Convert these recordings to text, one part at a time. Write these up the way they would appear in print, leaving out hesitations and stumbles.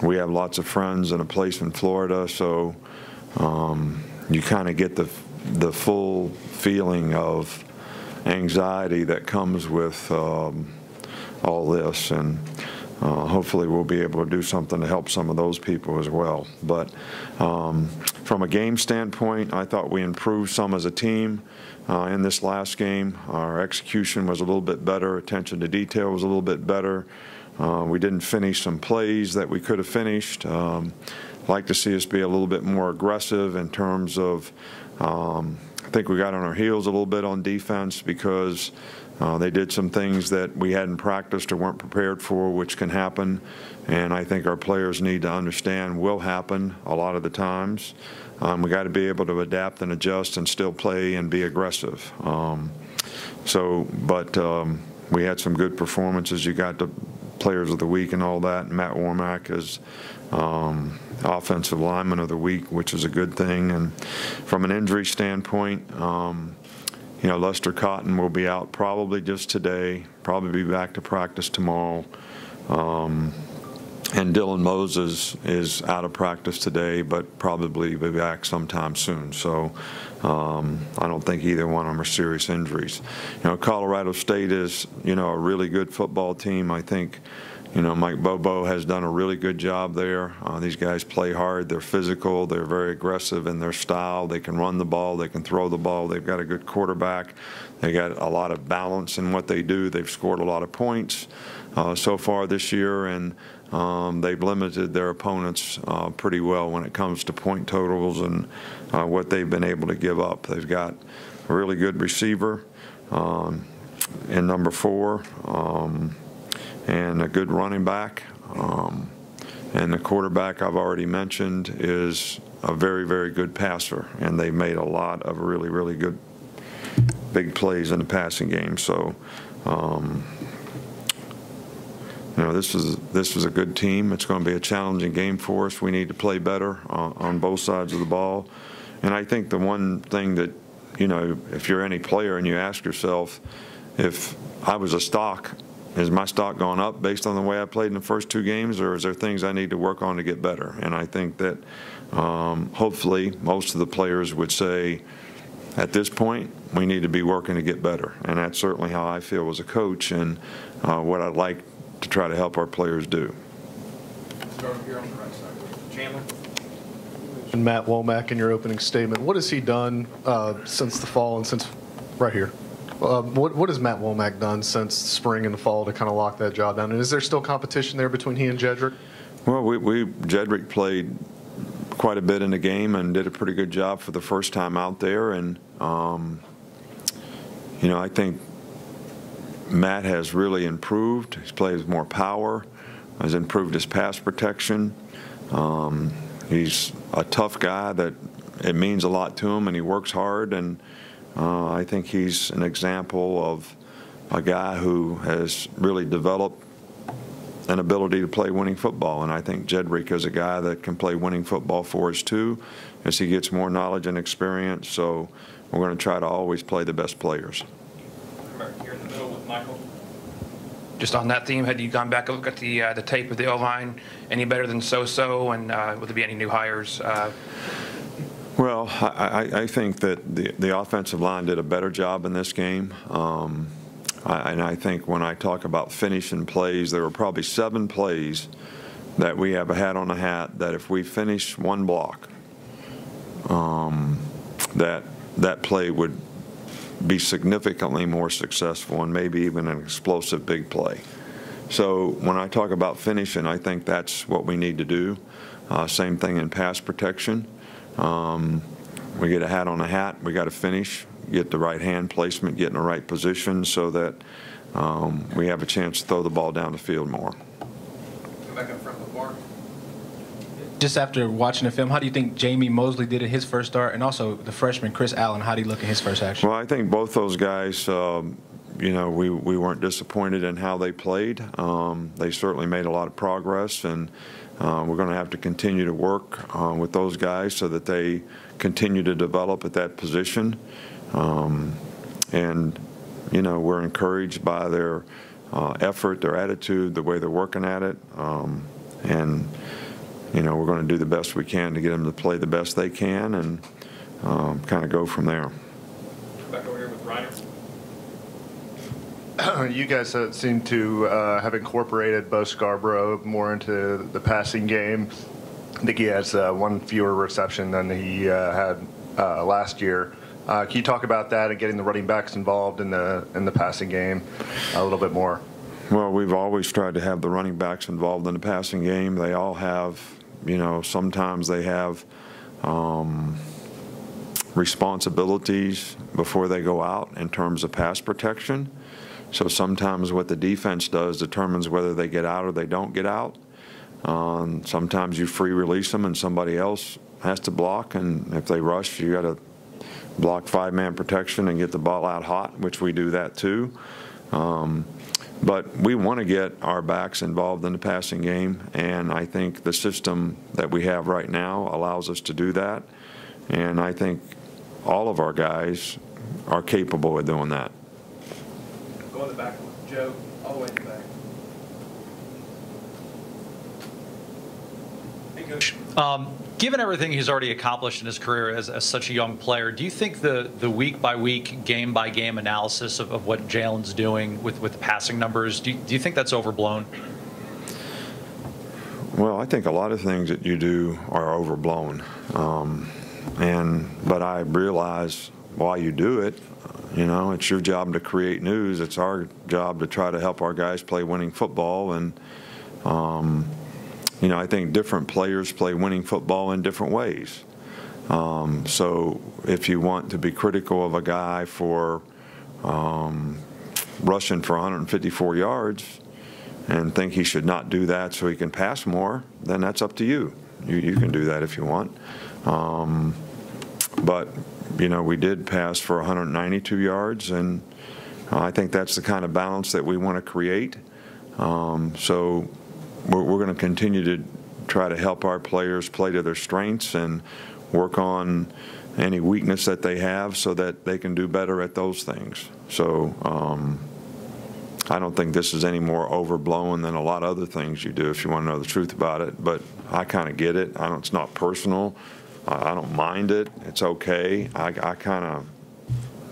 we have lots of friends in a place in Florida, so you kind of get the full feeling of anxiety that comes with all this, and hopefully we'll be able to do something to help some of those people as well. But from a game standpoint, I thought we improved some as a team in this last game. Our execution was a little bit better. Attention to detail was a little bit better. We didn't finish some plays that we could have finished. I'd like to see us be a little bit more aggressive in terms of I think we got on our heels a little bit on defense because they did some things that we hadn't practiced or weren't prepared for, which can happen. And I think our players need to understand will happen a lot of the times. We got to be able to adapt and adjust and still play and be aggressive. We had some good performances. You got the Players of the Week and all that. And Matt Womack is Offensive Lineman of the Week, which is a good thing. And from an injury standpoint, Lester Cotton will be out probably just today, probably be back to practice tomorrow. And Dylan Moses is out of practice today, but probably be back sometime soon. So I don't think either one of them are serious injuries. Colorado State is, a really good football team. I think, Mike Bobo has done a really good job there. These guys play hard. They're physical. They're very aggressive in their style. They can run the ball. They can throw the ball. They've got a good quarterback. They got a lot of balance in what they do. They've scored a lot of points so far this year, and they've limited their opponents pretty well when it comes to point totals and what they've been able to give up. They've got a really good receiver in number 4. And a good running back. And the quarterback I've already mentioned is a very, very good passer. And they made a lot of really, really good big plays in the passing game. So, this was a good team. It's going to be a challenging game for us. We need to play better on both sides of the ball. And I think the one thing that, if you're any player and you ask yourself, if I was a stock, is my stock gone up based on the way I played in the first 2 games, or is there things I need to work on to get better? And I think that hopefully most of the players would say, at this point, we need to be working to get better. And that's certainly how I feel as a coach and what I'd like to try to help our players do. Start here on the right side. Chandler? And Matt Womack, in your opening statement, what has he done since the fall and since right here? What has Matt Womack done since spring and the fall to kind of lock that job down? And is there still competition there between he and Jedrick? Well, Jedrick played quite a bit in the game and did a pretty good job for the first time out there. And, I think Matt has really improved. He's played with more power, has improved his pass protection. He's a tough guy that it means a lot to him, and he works hard. And I think he's an example of a guy who has really developed an ability to play winning football. And I think Jedrick is a guy that can play winning football for us too as he gets more knowledge and experience. So we're going to try to always play the best players. Here in the middle with Michael. Just on that theme, had you gone back and looked at the tape of the O-line any better than so-so, and would there be any new hires? Well, I think that the offensive line did a better job in this game. And I think when I talk about finishing plays, there were probably 7 plays that we have a hat on a hat that if we finish one block, that play would be significantly more successful and maybe even an explosive big play. So when I talk about finishing, I think that's what we need to do. Same thing in pass protection. We get a hat on a hat. We got to finish, get the right hand placement, get in the right position so that we have a chance to throw the ball down the field more. Go back up front with Mark. Just after watching the film, how do you think Jamie Mosley did at his first start, and also the freshman Chris Allen, how do you look at his first action? Well, I think both those guys, we weren't disappointed in how they played. They certainly made a lot of progress, and we're going to have to continue to work with those guys so that they continue to develop at that position. We're encouraged by their effort, their attitude, the way they're working at it. we're going to do the best we can to get them to play the best they can and kind of go from there. Back over here with Reiner. You guys seem to have incorporated Bo Scarborough more into the passing game. I think he has one fewer reception than he had last year. Can you talk about that and getting the running backs involved in the passing game a little bit more? Well, we've always tried to have the running backs involved in the passing game. They all have, sometimes they have responsibilities before they go out in terms of pass protection. So sometimes what the defense does determines whether they get out or they don't get out. Sometimes you free release them and somebody else has to block, and if they rush, you got to block 5-man protection and get the ball out hot, which we do that too. But we want to get our backs involved in the passing game, and I think the system that we have right now allows us to do that. And I think all of our guys are capable of doing that. Go in the back with Joe, all the way in the back. Hey, Coach. Given everything he's already accomplished in his career as such a young player, do you think the week-by-week, game-by-game analysis of what Jalen's doing with the passing numbers, do you think that's overblown? Well, I think a lot of things that you do are overblown. But I realize why you do it. It's your job to create news. It's our job to try to help our guys play winning football. And, I think different players play winning football in different ways. So if you want to be critical of a guy for rushing for 154 yards and think he should not do that so he can pass more, then that's up to you. You can do that if you want. But, we did pass for 192 yards, and I think that's the kind of balance that we want to create. So we're going to continue to try to help our players play to their strengths and work on any weakness that they have so that they can do better at those things. So I don't think this is any more overblown than a lot of other things you do, if you want to know the truth about it. But I kind of get it. It's not personal. I don't mind it. It's okay. I kind of,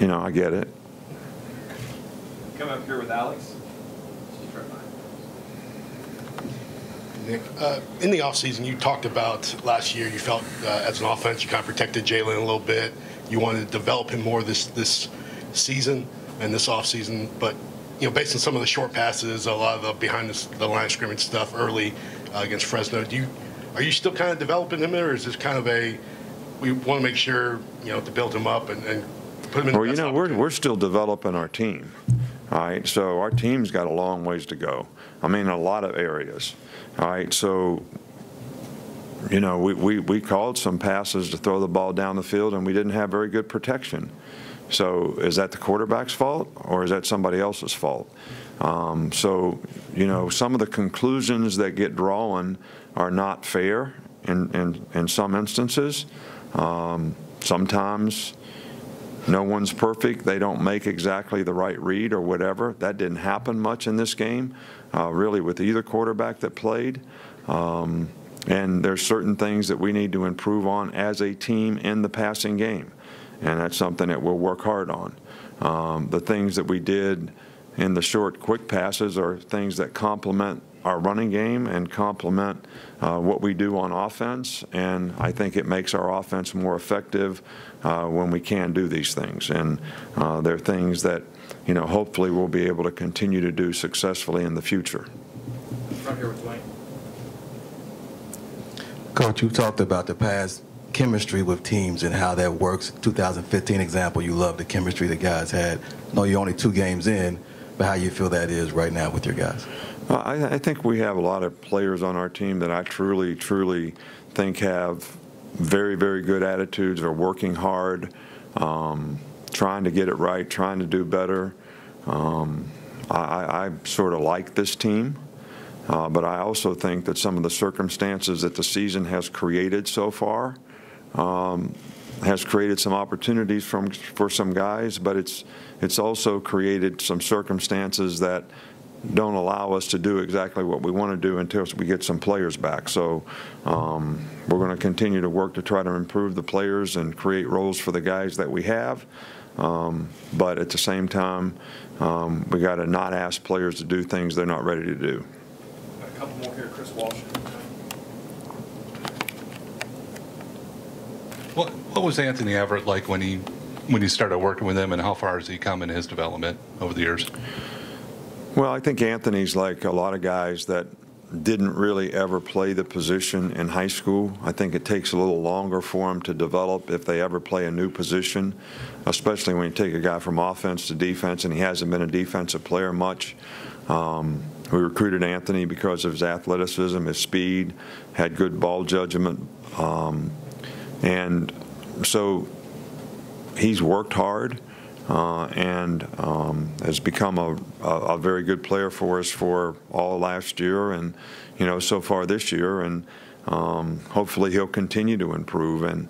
I get it. Come up here with Alex. She's right behind. Nick, in the offseason, you talked about last year you felt as an offense you kind of protected Jalen a little bit. You wanted to develop him more this season and this offseason. But, based on some of the short passes, a lot of the behind the line scrimmage stuff early against Fresno, are you still kind of developing him, or is this kind of we want to make sure, to build him up and put him in the best opportunity? We're still developing our team. All right, so our team's got a long ways to go. A lot of areas. All right, so, we called some passes to throw the ball down the field, and we didn't have very good protection. So is that the quarterback's fault, or is that somebody else's fault? So, some of the conclusions that get drawn are not fair in some instances. Sometimes no one's perfect. They don't make exactly the right read or whatever. That didn't happen much in this game, really, with either quarterback that played. And there's certain things that we need to improve on as a team in the passing game, and that's something that we'll work hard on. The things that we did in the short, quick passes are things that complement our running game and complement what we do on offense, and I think it makes our offense more effective when we can do these things. And they're things that, hopefully we'll be able to continue to do successfully in the future. Right here with Dwayne. Coach, you talked about the past chemistry with teams and how that works. 2015 example, you love the chemistry the guys had. I know you're only 2 games in, but how you feel that is right now with your guys? I think we have a lot of players on our team that I truly think have very, very good attitudes, are working hard, trying to get it right, trying to do better. I sort of like this team, but I also think that some of the circumstances that the season has created so far has created some opportunities for some guys, but it's also created some circumstances that don't allow us to do exactly what we want to do until we get some players back. So we're going to continue to work to try to improve the players and create roles for the guys that we have. But at the same time, we got to not ask players to do things they're not ready to do. Got a couple more here. Chris Walsh. What was Anthony Averett like when you started working with him, and how far has he come in his development over the years? Well, I think Anthony's like a lot of guys that didn't really ever play the position in high school. I think it takes a little longer for them to develop if they ever play a new position, especially when you take a guy from offense to defense, and he hasn't been a defensive player much. We recruited Anthony because of his athleticism, his speed, had good ball judgment, and so he's worked hard and has become a very good player for us for all last year and, so far this year. And hopefully he'll continue to improve. And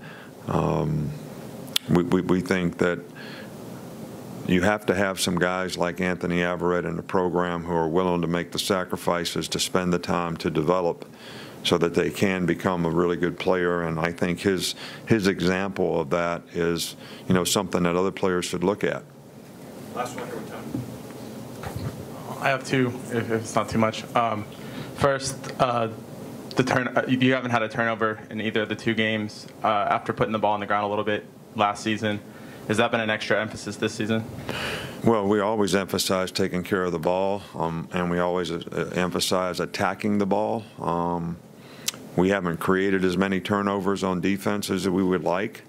we think that you have to have some guys like Anthony Averett in the program who are willing to make the sacrifices to spend the time to develop so that they can become a really good player. And I think his example of that is, something that other players should look at. Last one here with Tony. I have two, if it's not too much. First, you haven't had a turnover in either of the two games after putting the ball on the ground a little bit last season. Has that been an extra emphasis this season? Well, we always emphasize taking care of the ball, and we always emphasize attacking the ball. We haven't created as many turnovers on defense as we would like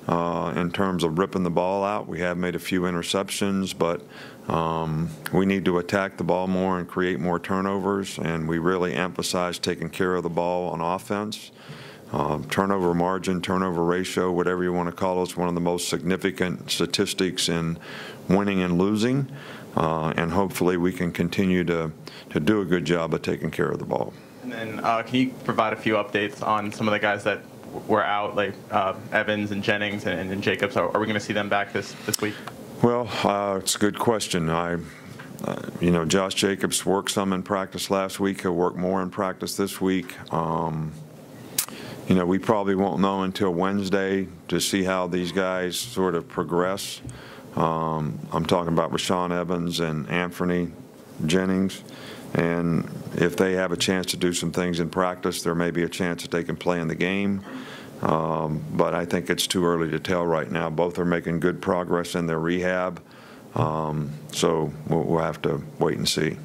in terms of ripping the ball out. We have made a few interceptions, but we need to attack the ball more and create more turnovers, and we really emphasize taking care of the ball on offense. Turnover margin, turnover ratio, whatever you want to call it, is one of the most significant statistics in winning and losing, and hopefully we can continue to do a good job of taking care of the ball. And then can you provide a few updates on some of the guys that were out, like Evans and Jennings and Jacobs? Are we going to see them back this week? Well, it's a good question. Josh Jacobs worked some in practice last week. He'll work more in practice this week. We probably won't know until Wednesday to see how these guys sort of progress. I'm talking about Rashawn Evans and Anthony Jennings. And if they have a chance to do some things in practice, there may be a chance that they can play in the game. But I think it's too early to tell right now. Both are making good progress in their rehab. So we'll have to wait and see.